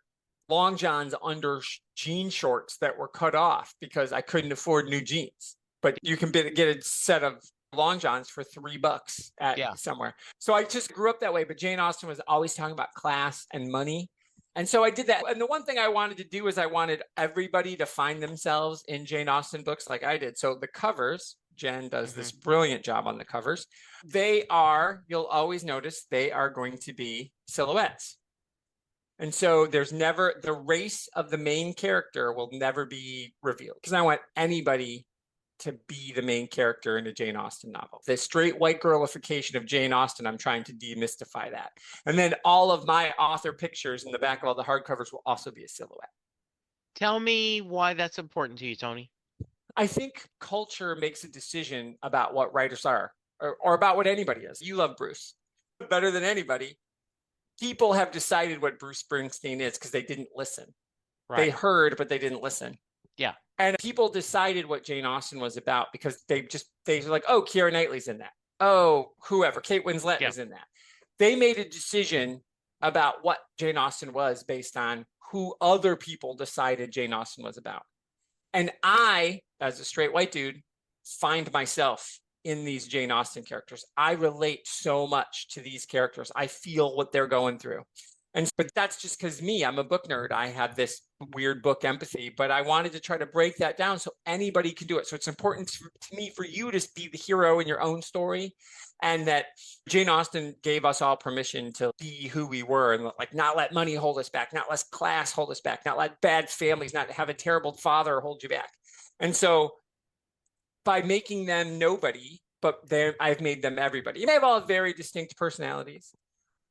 long johns under jean shorts that were cut off because I couldn't afford new jeans. But you can get a set of long johns for $3 at somewhere. So I just grew up that way. But Jane Austen was always talking about class and money. And so I did that. And the one thing I wanted to do is I wanted everybody to find themselves in Jane Austen books like I did. So the covers, Jen does this brilliant job on the covers. You'll always notice they are going to be silhouettes. And so the race of the main character will never be revealed because I want anybody to be the main character in a Jane Austen novel. The straight white girlification of Jane Austen, I'm trying to demystify that. And then all of my author pictures in the back of all the hardcovers will also be a silhouette. Tell me why that's important to you, Tony. I think culture makes a decision about what writers are or about what anybody is. You love Bruce better than anybody. People have decided what Bruce Springsteen is because they didn't listen. Right. They heard, but they didn't listen. Yeah. And people decided what Jane Austen was about because they were like, oh, Keira Knightley's in that. Oh, whoever, Kate Winslet is in that. They made a decision about what Jane Austen was based on who other people decided Jane Austen was about. And I, as a straight white dude, find myself in these Jane Austen characters. I relate so much to these characters. I feel what they're going through. But that's just because I'm a book nerd. I have this weird book empathy, but I wanted to try to break that down so anybody can do it. So it's important to me for you to be the hero in your own story, and that Jane Austen gave us all permission to be who we were and like not let money hold us back, not let class hold us back, not let bad families, not have a terrible father hold you back. And so by making them nobody, but I've made them everybody. You may have all very distinct personalities.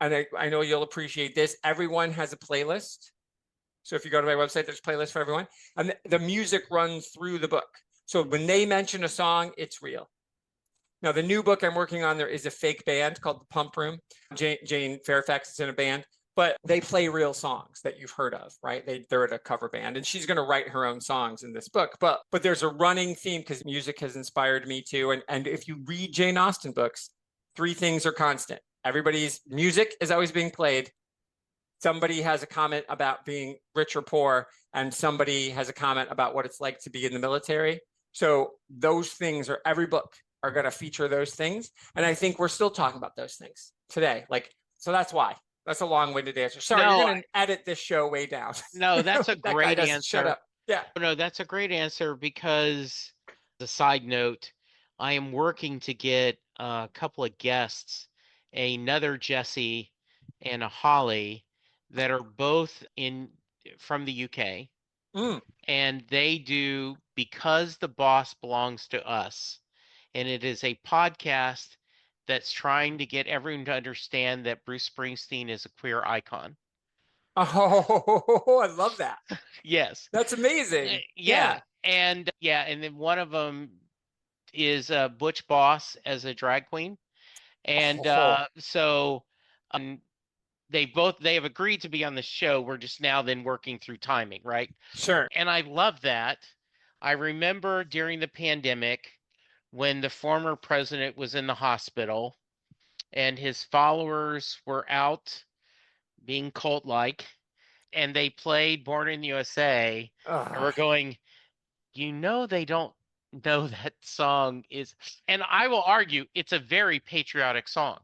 And I know you'll appreciate this. Everyone has a playlist. So if you go to my website, there's a playlist for everyone. And the music runs through the book. So when they mention a song, it's real. Now, the new book I'm working on, there is a fake band called The Pump Room. Jane Fairfax is in a band, but they play real songs that you've heard of, right? They're at a cover band, and she's going to write her own songs in this book. But there's a running theme because music has inspired me too. And if you read Jane Austen books, 3 things are constant. Everybody's music is always being played. Somebody has a comment about being rich or poor, and somebody has a comment about what it's like to be in the military. So those things every book are going to feature those things. And I think we're still talking about those things today. So that's why. That's a long-winded answer. Sorry, you're going to edit this show way down. No, that's a great answer. Shut up. Yeah. No, that's a great answer because As a side note, I am working to get a couple of guests, another Jesse and a Holly, that are both in from the UK, Mm. and they do Because the Boss Belongs to Us. And it is a podcast that's trying to get everyone to understand that Bruce Springsteen is a queer icon. Oh, I love that. Yes. That's amazing. Yeah. Yeah. And then one of them is Butch Boss as a drag queen. And Oh, um, they have agreed to be on the show. We're just now then working through timing, right? sure. And I love that. I remember during the pandemic when the former president was in the hospital and his followers were out being cult-like, and they played Born in the USA, and we're going, they don't know that song is, and I will argue it's a very patriotic song.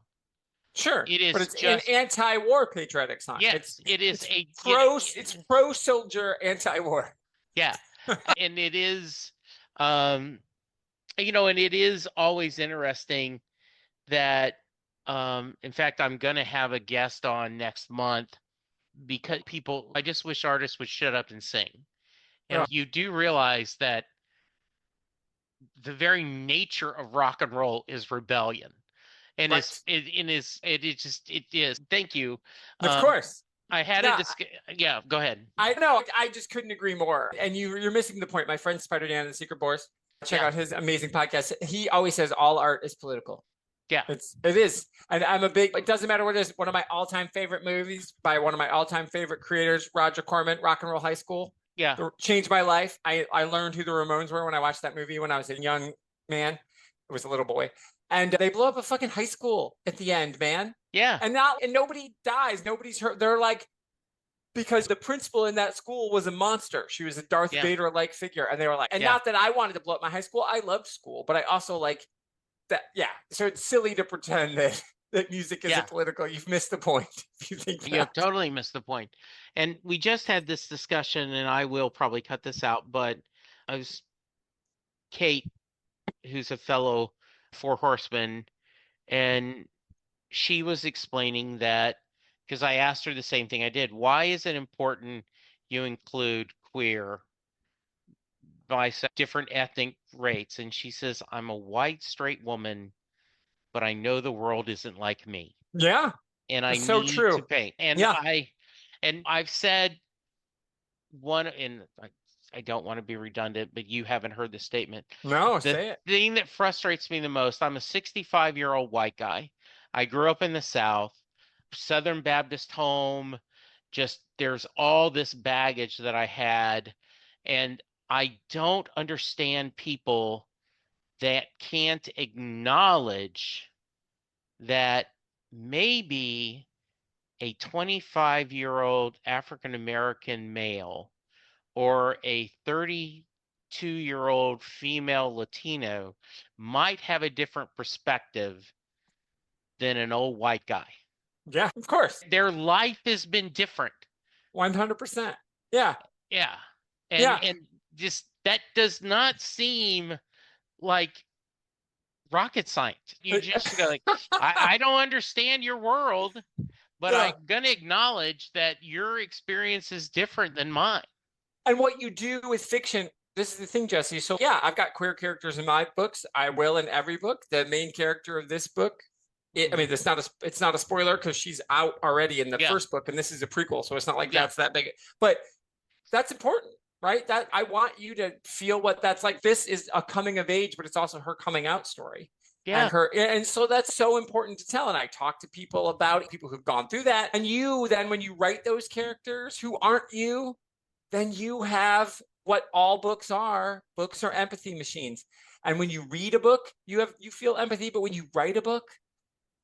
Sure, It but is it's an just, anti-war patriotic song. yes, it is It's pro soldier anti-war. yeah, and it is, um, and it is always interesting that, in fact, I'm going to have a guest on next month because I just wish artists would shut up and sing. Oh, And you do realize that the very nature of rock and roll is rebellion. And right. it is. Thank you. Of Um, course. I had a No, yeah, go ahead. I know. I just couldn't agree more. And you're missing the point. My friend Spider Dan and the Secret Boars, check Yeah, out his amazing podcast. He always says all art is political. yeah, It is. And I'm a big, it doesn't matter what it is. One of my all-time favorite movies by one of my all-time favorite creators, Roger Corman, Rock and Roll High School. yeah, It changed my life. I learned who the Ramones were when I watched that movie when I was a young man. I was a little boy. And they blow up a fucking high school at the end, man. yeah, And nobody dies. Nobody's hurt. They're like, because the principal in that school was a monster. She was a Darth yeah, Vader-like figure. And they were like, and yeah, not that I wanted to blow up my high school. I loved school, but I also like that. Yeah. So it's silly to pretend that music isn't yeah. political. You've missed the point if you think You have that. totally missed the point. And we just had this discussion, and I will probably cut this out, but I was Kate, who's a fellow Four Horsemen, and she was explaining that because I asked her the same thing I did. Why is it important you include queer, bisexual, different ethnic rates? And she says, I'm a white, straight woman, but I know the world isn't like me. Yeah. And I That's so need to true. paint. Yeah. And I've said and I don't want to be redundant, but you haven't heard the statement. No, The say it. thing that frustrates me the most, I'm a 65-year-old white guy. I grew up in the South, Southern Baptist home. Just there's all this baggage that I had. And I don't understand people that can't acknowledge that maybe a 25-year-old African American male or a 32-year-old female Latino might have a different perspective than an old white guy. Yeah, of course. Their life has been different. 100%. Yeah. Yeah. Yeah. And just that does not seem like rocket science. You just go like, I don't understand your world, but Yeah. I'm going to acknowledge that your experience is different than mine. And what you do with fiction, this is the thing, Jesse. So yeah, I've got queer characters in my books. I will in every book. The main character of this book, I mean, it's not a spoiler because she's out already in the first book, and this is a prequel, so it's not like that's that big. But that's important, right? That I want you to feel what that's like. This is a coming of age, but it's also her coming out story. Yeah. And so that's so important to tell. And I talk to people about it, people who've gone through that. And you then, when you write those characters who aren't you, then you have what all books are. Books are empathy machines. And when you read a book, you feel empathy. But when you write a book,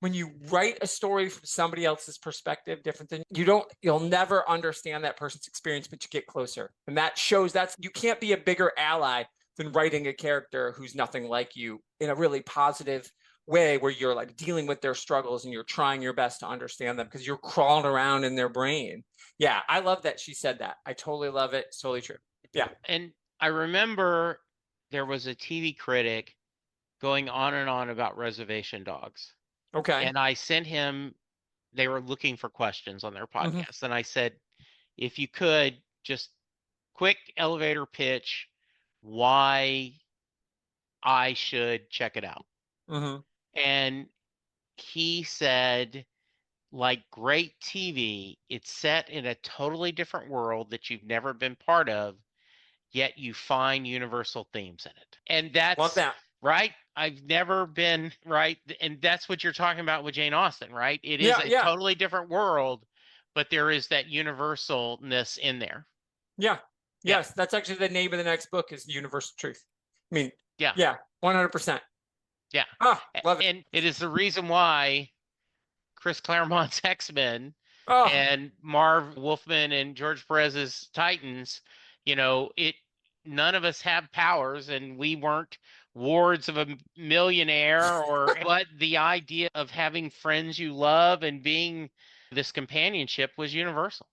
when you write a story from somebody else's perspective, different than you'll never understand that person's experience, but you get closer. And that shows you can't be a bigger ally than writing a character who's nothing like you in a really positive way where you're like dealing with their struggles and you're trying your best to understand them because you're crawling around in their brain. Yeah, I love that she said that. I totally love it. It's totally true. Yeah. And I remember there was a TV critic going on and on about reservation dogs. Okay. And I sent him, they were looking for questions on their Hmm. podcast. And I said, if you could just quick elevator pitch why I should check it out. Hmm. And he said, like great TV, it's set in a totally different world that you've never been part of, yet you find universal themes in it. And Love that's that. right. I've never been right. And that's what you're talking about with Jane Austen, right? It is Yeah, a yeah, totally different world, but there is that universalness in there. yeah. Yeah. Yes, that's actually the name of the next book is Universal Truth. I mean, Yeah. yeah, 100%. Yeah. Ah, love it. And it is the reason why Chris Claremont's X-Men Oh, and Marv Wolfman and George Perez's Titans, it none of us have powers and we weren't wards of a millionaire or but the idea of having friends you love and being this companionship was universal.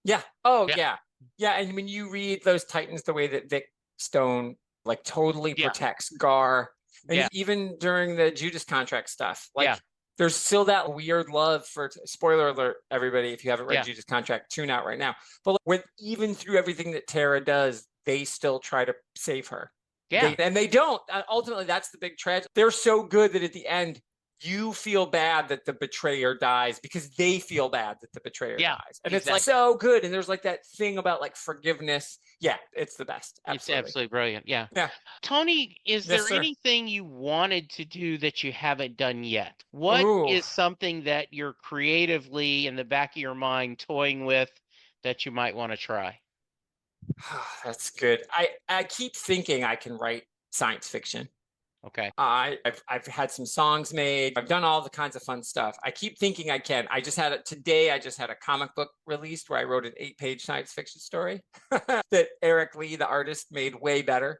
yeah. Oh, Yeah. yeah. Yeah, and when you read those Titans the way that Vic Stone like totally Yeah. protects Gar, and Yeah. even during the Judas contract stuff, like Yeah. there's still that weird love for spoiler alert, everybody, if you haven't read Yeah. Judas contract, tune out right now. But when even through everything that Tara does, they still try to save her. Yeah. They don't. Ultimately, that's the big tragedy. They're so good that at the end, you feel bad that the betrayer dies because they feel bad that the betrayer Yeah. dies. And it's Exactly. like so good. And there's like that thing about like forgiveness. Yeah, it's the best. It's Absolutely. absolutely brilliant. Yeah. Yeah. Tony, is Yes, there sir. anything you wanted to do that you haven't done yet? What Ooh, is something that you're creatively in the back of your mind toying with that you might want to try? that's good. I keep thinking I can write science fiction. Okay. I've had some songs made. I've done all the kinds of fun stuff. I keep thinking I can. I just had it today. I just had a comic book released where I wrote an 8-page science fiction story that Eric Lee, the artist, made way better.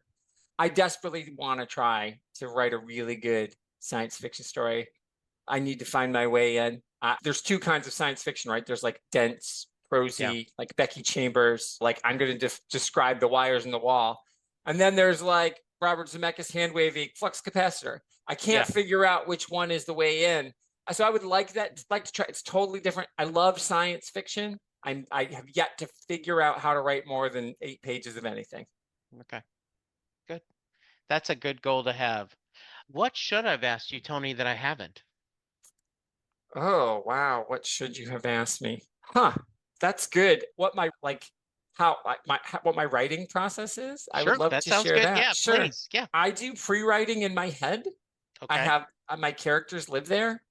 I desperately want to try to write a really good science fiction story. I need to find my way in. There's two kinds of science fiction, right? There's like dense, Yeah. prosy, like Becky Chambers, like I'm going to describe the wires in the wall. And then there's like Robert Zemeckis hand waving flux capacitor. I can't Yeah. figure out which one is the way in. So I would like that, like to try. It's totally different. I love science fiction. I have yet to figure out how to write more than 8 pages of anything. Okay. Good. That's a good goal to have. What should I've asked you, Tony, that I haven't? Oh, wow. What should you have asked me? Huh. That's good. What my like how what my writing process is? I would Sure. love That to sounds share good. that. Yeah, Sure. please. Yeah. I do pre-writing in my head. I Okay. have my characters live there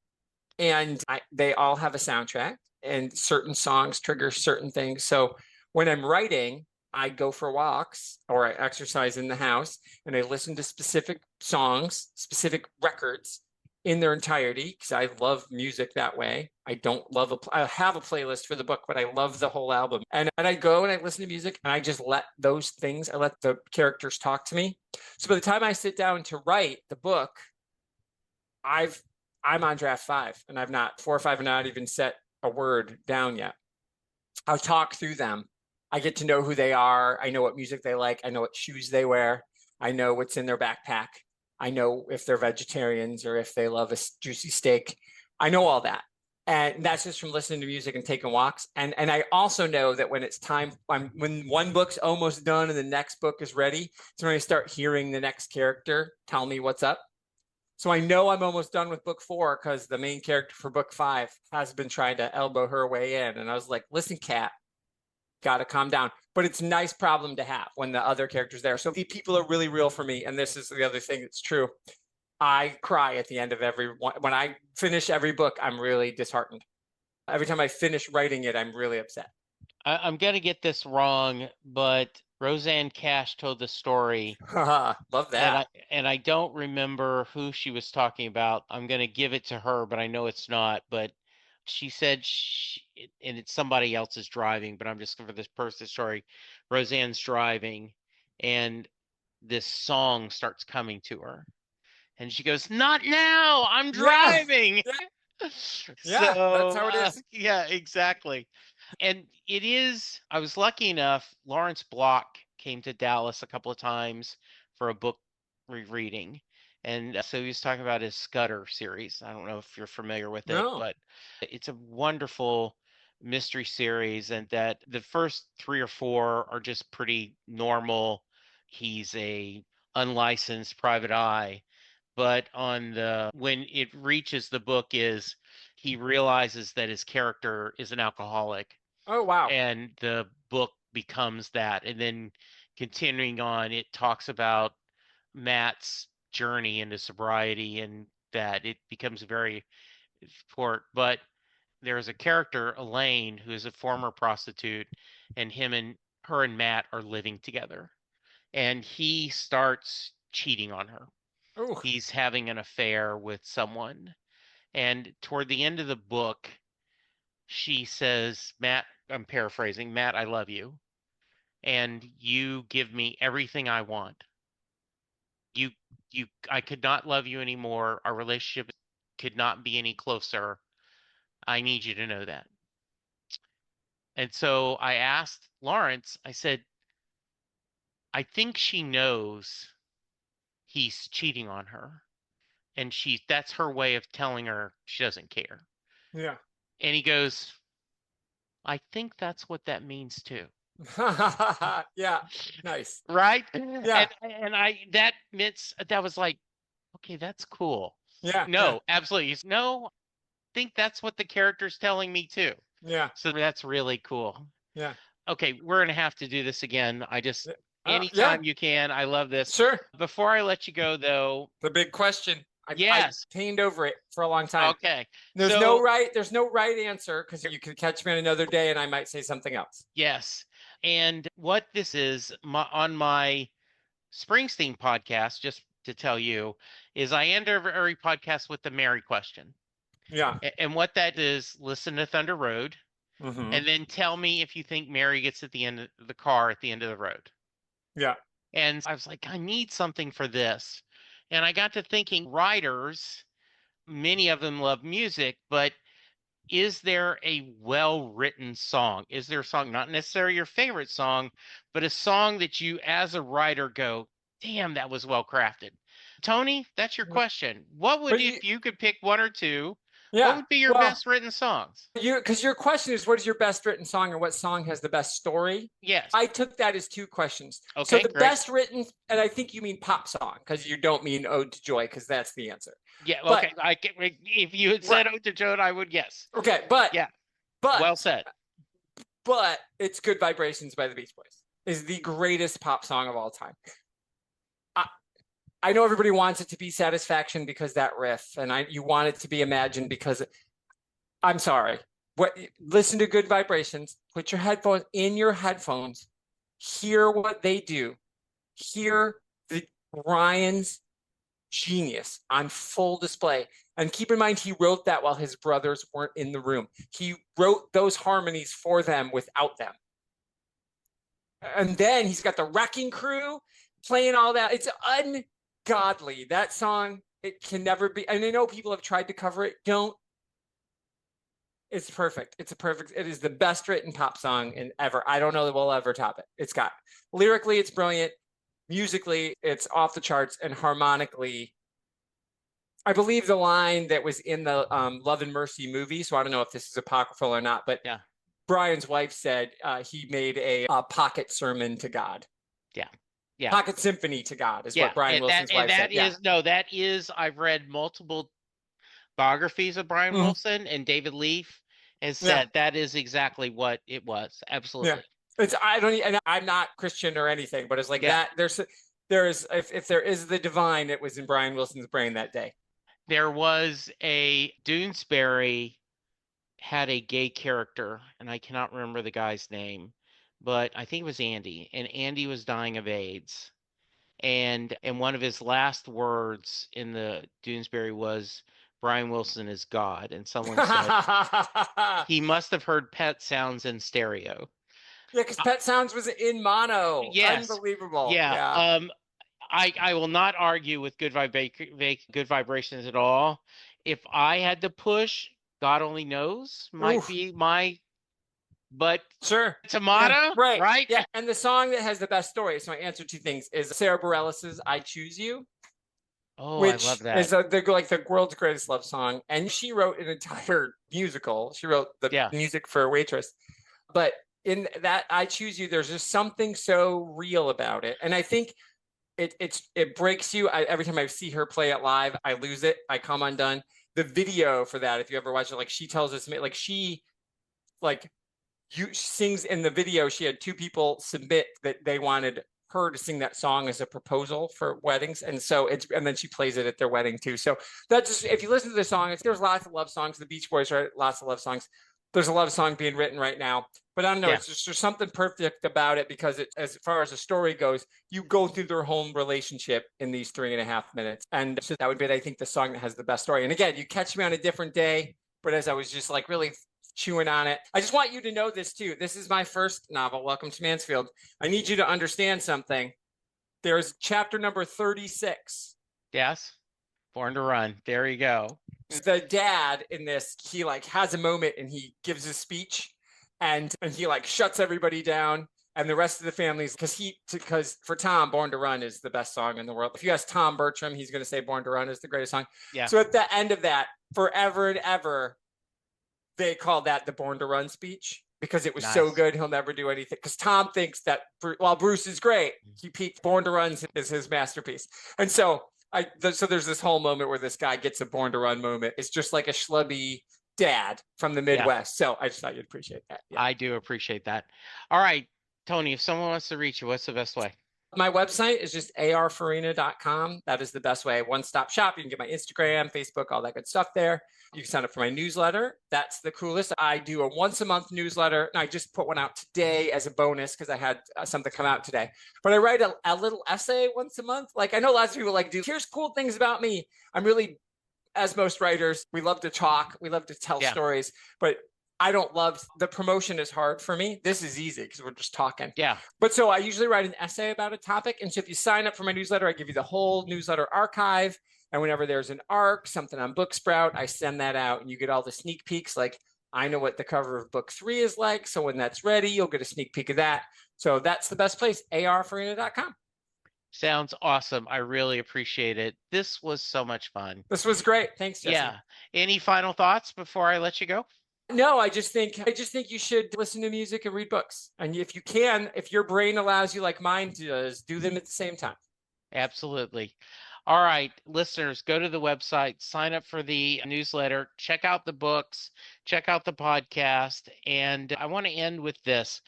and they all have a soundtrack and certain songs trigger certain things. So when I'm writing, I go for walks or I exercise in the house and I listen to specific songs, specific records in their entirety because I love music that way. I don't love I have a playlist for the book, but I love the whole album. And I go and I listen to music and I just let those things, I let the characters talk to me. So by the time I sit down to write the book, I'm on draft 5 and I've not 4 or 5 and not even set a word down yet. I'll talk through them. I get to know who they are. I know what music they like. I know what shoes they wear. I know what's in their backpack. I know if they're vegetarians or if they love a juicy steak. I know all that. And that's just from listening to music and taking walks. And I also know that when it's time, when one book's almost done and the next book is ready, it's when I start hearing the next character tell me what's up. So I know I'm almost done with book 4 because the main character for book 5 has been trying to elbow her way in. And I was like, listen, Kat, got to calm down. But it's a nice problem to have when the other character's there. So the people are really real for me. And this is the other thing that's true. I cry at the end of every one. When I finish every book, I'm really disheartened. Every time I finish writing it, I'm really upset. I'm going to get this wrong, but Roseanne Cash told the story. Love that. And I don't remember who she was talking about. I'm going to give it to her, but I know it's not. But she said, and it's somebody else's driving, but I'm just for this person's story. Roseanne's driving, and this song starts coming to her. And she goes, "Not now! I'm driving!" Yeah, yeah, So, that's how it is. yeah, exactly. And it is, I was lucky enough, Lawrence Block came to Dallas a couple of times for a book rereading. And so he was talking about his Scudder series. I don't know if you're familiar with it, No. but it's a wonderful mystery series, and that the first 3 or 4 are just pretty normal. He's a unlicensed private eye, but on the when it reaches the book is he realizes that his character is an alcoholic, Oh, wow. and the book becomes that. And then continuing on, it talks about Matt's journey into sobriety, and that it becomes very important. But there's a character, Elaine, who is a former prostitute, and her and Matt are living together, and he starts cheating on her. Oh. He's having an affair with someone. And toward the end of the book, she says, Matt, I'm paraphrasing, Matt, I love you. And you give me everything I want. You, I could not love you anymore. Our relationship could not be any closer. I need you to know that. And so I asked Lawrence, I said, I think she knows he's cheating on her. And that's her way of telling her she doesn't care. Yeah. And he goes, I think that's what that means too. Yeah. Nice. Right? Yeah. And that was like, okay, that's cool. Yeah. No, absolutely. No, I think that's what the character's telling me too. Yeah. So that's really cool. Yeah. Okay, we're gonna have to do this again. Yeah. Anytime you can. I love this. Sure. Before I let you go though, The big question. yes. I pained over it for a long time. Okay. There's no right answer, because you could catch me on another day and I might say something else. Yes. And what this is, on my Springsteen podcast, just to tell you, is I end every podcast with the Mary question. Yeah. And what that is, listen to Thunder Road, and then tell me if you think Mary gets at the end of the car at the end of the road. Yeah. And I was like, I need something for this. And I got to thinking, writers, many of them love music, but is there a well-written song? Is there a song, not necessarily your favorite song, but a song that you as a writer go, damn, that was well crafted? Tony, that's your question. What would, if you could pick one or two, what would be your best written songs? Because your question is, what is your best written song, and what song has the best story? Yes. I took that as 2 questions. Okay, so the best written, and I think you mean pop song, because you don't mean Ode to Joy, because that's the answer. Yeah, okay. If you had said Ode to Joy, I would guess. Okay, but well said. But it's Good Vibrations by the Beach Boys is the greatest pop song of all time. I know everybody wants it to be Satisfaction because that riff, and you want it to be Imagine because I'm sorry. Listen to Good Vibrations, put your headphones in your headphones, hear what they do, hear Ryan's genius on full display. And keep in mind, he wrote that while his brothers weren't in the room. He wrote those harmonies for them without them. And then he's got the Wrecking Crew playing all that. It's ungodly. That song, it can never be. And I know people have tried to cover it. Don't. It's perfect. It is the best written pop song ever. I don't know that we'll ever top it. Lyrically, it's brilliant. Musically, it's off the charts, and harmonically, I believe the line that was in the Love and Mercy movie, so I don't know if this is apocryphal or not, but Brian's wife said he made a pocket sermon to God. Yeah. Pocket symphony to God is what Brian Wilson's wife said. That is, I've read multiple biographies of Brian Wilson, and David Leaf has said that is exactly what it was. Absolutely. And I'm not Christian or anything, but it's like that. If there is the divine, it was in Brian Wilson's brain that day. There was Doonesbury had a gay character, and I cannot remember the guy's name, but I think it was Andy, and Andy was dying of AIDS. And one of his last words in the Doonesbury was, Brian Wilson is God. And someone said he must have heard Pet Sounds in stereo. Yeah, because Pet Sounds was in mono. Yes. Unbelievable. Yeah. I will not argue with Good Vibrations at all. If I had to push, God Only Knows might be my, but sure, tomato, right? Yeah, and the song that has the best story. So my answer to things is Sarah Bareilles' "I Choose You." Oh, I love which is that. like the world's greatest love song. And she wrote an entire musical. She wrote the Yeah. music for Waitress. But in that I Choose You, there's just something so real about it. And I think it breaks you. Every time I see her play it live, I lose it. I come undone. The video for that, if you ever watch it, like she tells us, like she like you sings in the video. She had two people submit that they wanted her to sing that song as a proposal for weddings, and so and then she plays it at their wedding too. So that's just, if you listen to the song, there's lots of love songs. The Beach Boys write lots of love songs. There's a love song being written right now, but I don't know. Yeah. It's just there's something perfect about it because as far as the story goes, you go through their home relationship in these 3.5 minutes, and so that would be, I think, the song that has the best story. And again, you catch me on a different day, but as I was just like really chewing on it, I just want you to know this too. This is my first novel, Welcome to Mansfield. I need you to understand something. There's chapter number 36. Yes. Born to Run. There you go. The dad in this, he like has a moment and he gives a speech, and he like shuts everybody down, and the rest of the families, because for Tom, Born to Run is the best song in the world. If you ask Tom Bertram, he's going to say Born to Run is the greatest song. Yeah. So at the end of that, forever and ever, they called that the Born to Run speech because it was so good. He'll never do anything, because Tom thinks that while Bruce is great, he peaked. Born to Run is his masterpiece. And so so there's this whole moment where this guy gets a Born to Run moment. It's just like a schlubby dad from the Midwest. So I just thought you'd appreciate that. Yeah. I do appreciate that. All right, Tony, if someone wants to reach you, what's the best way? My website is just arfarina.com. That is the best way. One-stop shop. You can get my Instagram, Facebook, all that good stuff there. You can sign up for my newsletter. That's the coolest. I do a once-a-month newsletter, and I just put one out today as a bonus because I had something come out today. But I write a little essay once a month. Like, I know lots of people like do, here's cool things about me. I'm really, as most writers, we love to talk. We love to tell stories. But I don't love, the promotion is hard for me. This is easy because we're just talking. Yeah. But so I usually write an essay about a topic. And so if you sign up for my newsletter, I give you the whole newsletter archive. And whenever there's an arc, something on Booksprout, I send that out and you get all the sneak peeks. Like, I know what the cover of book 3 is like. So when that's ready, you'll get a sneak peek of that. So that's the best place, arfarina.com. Sounds awesome. I really appreciate it. This was so much fun. This was great. Thanks, Jesse. Yeah. Any final thoughts before I let you go? No, I just think you should listen to music and read books. And if you can, if your brain allows you, like mine does, do them at the same time. Absolutely. All right, listeners, go to the website, sign up for the newsletter, check out the books, check out the podcast. And I want to end with this.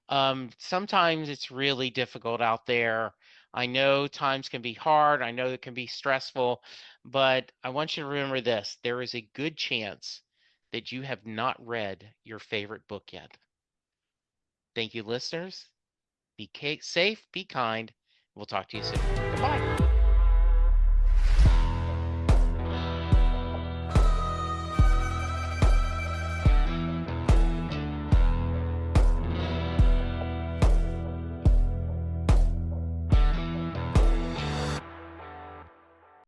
Sometimes it's really difficult out there. I know times can be hard. I know it can be stressful, but I want you to remember this. There is a good chance that you have not read your favorite book yet. Thank you, listeners. Be safe, be kind. We'll talk to you soon. Goodbye.